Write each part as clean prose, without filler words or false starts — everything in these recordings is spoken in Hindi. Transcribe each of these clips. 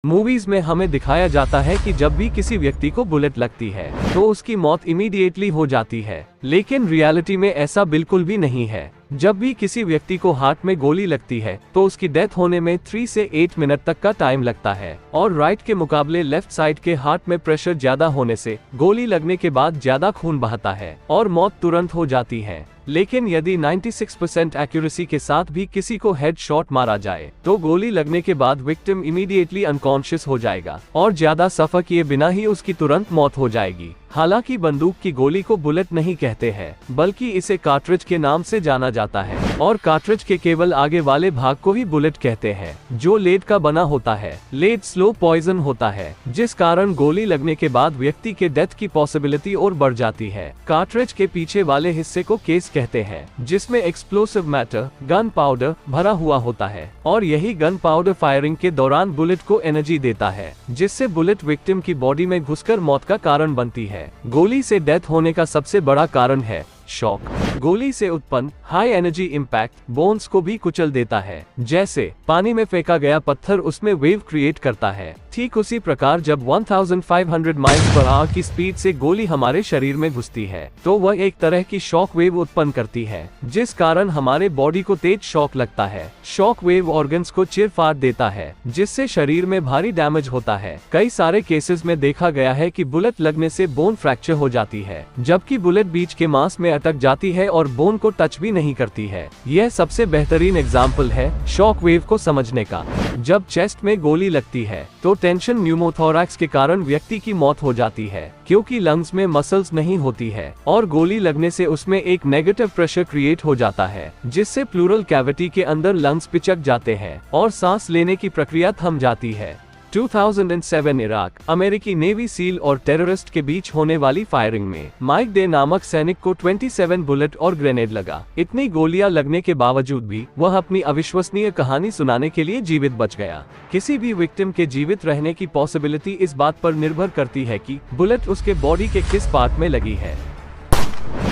मूवीज में हमें दिखाया जाता है कि जब भी किसी व्यक्ति को बुलेट लगती है तो उसकी मौत इमीडिएटली हो जाती है, लेकिन रियलिटी में ऐसा बिल्कुल भी नहीं है। जब भी किसी व्यक्ति को हार्ट में गोली लगती है तो उसकी डेथ होने में 3 से 8 मिनट तक का टाइम लगता है, और राइट के मुकाबले लेफ्ट साइड के हार्ट में प्रेशर ज्यादा होने से गोली लगने के बाद ज्यादा खून बहता है और मौत तुरंत हो जाती है। लेकिन यदि 96% एक्यूरेसी के साथ भी किसी को हेड शॉट मारा जाए तो गोली लगने के बाद विक्टिम इमीडिएटली अनकॉन्शियस हो जाएगा और ज्यादा सफर किए बिना ही उसकी तुरंत मौत हो जाएगी। हालांकि बंदूक की गोली को बुलेट नहीं कहते हैं, बल्कि इसे कार्ट्रिज के नाम से जाना जाता है, और कार्ट्रिज के केवल आगे वाले भाग को ही बुलेट कहते हैं, जो लेड का बना होता है। लेड स्लो पॉइजन होता है, जिस कारण गोली लगने के बाद व्यक्ति के डेथ की पॉसिबिलिटी और बढ़ जाती है। कार्ट्रिज के पीछे वाले हिस्से को केस कहते हैं, जिसमें एक्सप्लोसिव मैटर गन पाउडर भरा हुआ होता है, और यही गन पाउडर फायरिंग के दौरान बुलेट को एनर्जी देता है, जिससे बुलेट विक्टिम की बॉडी में घुसकर मौत का कारण बनती है। गोली से डेथ होने का सबसे बड़ा कारण है शॉक। गोली से उत्पन्न हाई एनर्जी इम्पैक्ट बोन्स को भी कुचल देता है। जैसे पानी में फेंका गया पत्थर उसमें वेव क्रिएट करता है, ठीक उसी प्रकार जब 1500 माइल्स पर आवर की स्पीड से गोली हमारे शरीर में घुसती है तो वह एक तरह की शॉक वेव उत्पन्न करती है, जिस कारण हमारे बॉडी को तेज शॉक लगता है। शॉक वेव ऑर्गन्स को चीर फाड़ देता है, जिससे शरीर में भारी डैमेज होता है। कई सारे केसेस में देखा गया है कि बुलेट लगने से बोन फ्रैक्चर हो जाती है, जबकि बुलेट बीच के मांस में अटक जाती है और बोन को टच भी नहीं करती है। यह सबसे बेहतरीन एग्जाम्पल है शॉक वेव को समझने का। जब चेस्ट में गोली लगती है तो टेंशन न्यूमोथोरैक्स के कारण व्यक्ति की मौत हो जाती है, क्योंकि लंग्स में मसल्स नहीं होती है और गोली लगने से उसमें एक नेगेटिव प्रेशर क्रिएट हो जाता है, जिससे प्लूरल कैविटी के अंदर लंग्स पिचक जाते हैं और सांस लेने की प्रक्रिया थम जाती है। 2007 इराक अमेरिकी नेवी सील और टेररिस्ट के बीच होने वाली फायरिंग में माइक डे नामक सैनिक को 27 बुलेट और ग्रेनेड लगा। इतनी गोलियां लगने के बावजूद भी वह अपनी अविश्वसनीय कहानी सुनाने के लिए जीवित बच गया। किसी भी विक्टिम के जीवित रहने की पॉसिबिलिटी इस बात पर निर्भर करती है कि बुलेट उसके बॉडी के किस पार्ट में लगी है।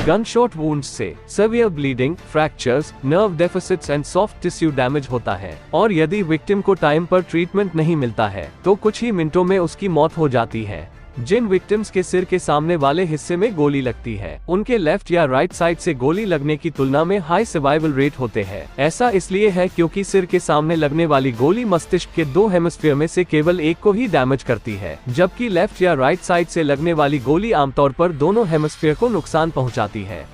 गनशॉट वुंड्स से severe bleeding, fractures, nerve deficits and soft tissue damage होता है, और यदि विक्टिम को टाइम पर ट्रीटमेंट नहीं मिलता है तो कुछ ही मिनटों में उसकी मौत हो जाती है। जिन विक्टिम्स के सिर के सामने वाले हिस्से में गोली लगती है उनके लेफ्ट या राइट साइड से गोली लगने की तुलना में हाई सर्वाइवल रेट होते हैं। ऐसा इसलिए है क्योंकि सिर के सामने लगने वाली गोली मस्तिष्क के 2 हेमिस्फीयर में से केवल एक को ही डैमेज करती है, जबकि लेफ्ट या राइट साइड से लगने वाली गोली आमतौर पर दोनों हेमिस्फीयर को नुकसान पहुंचाती है।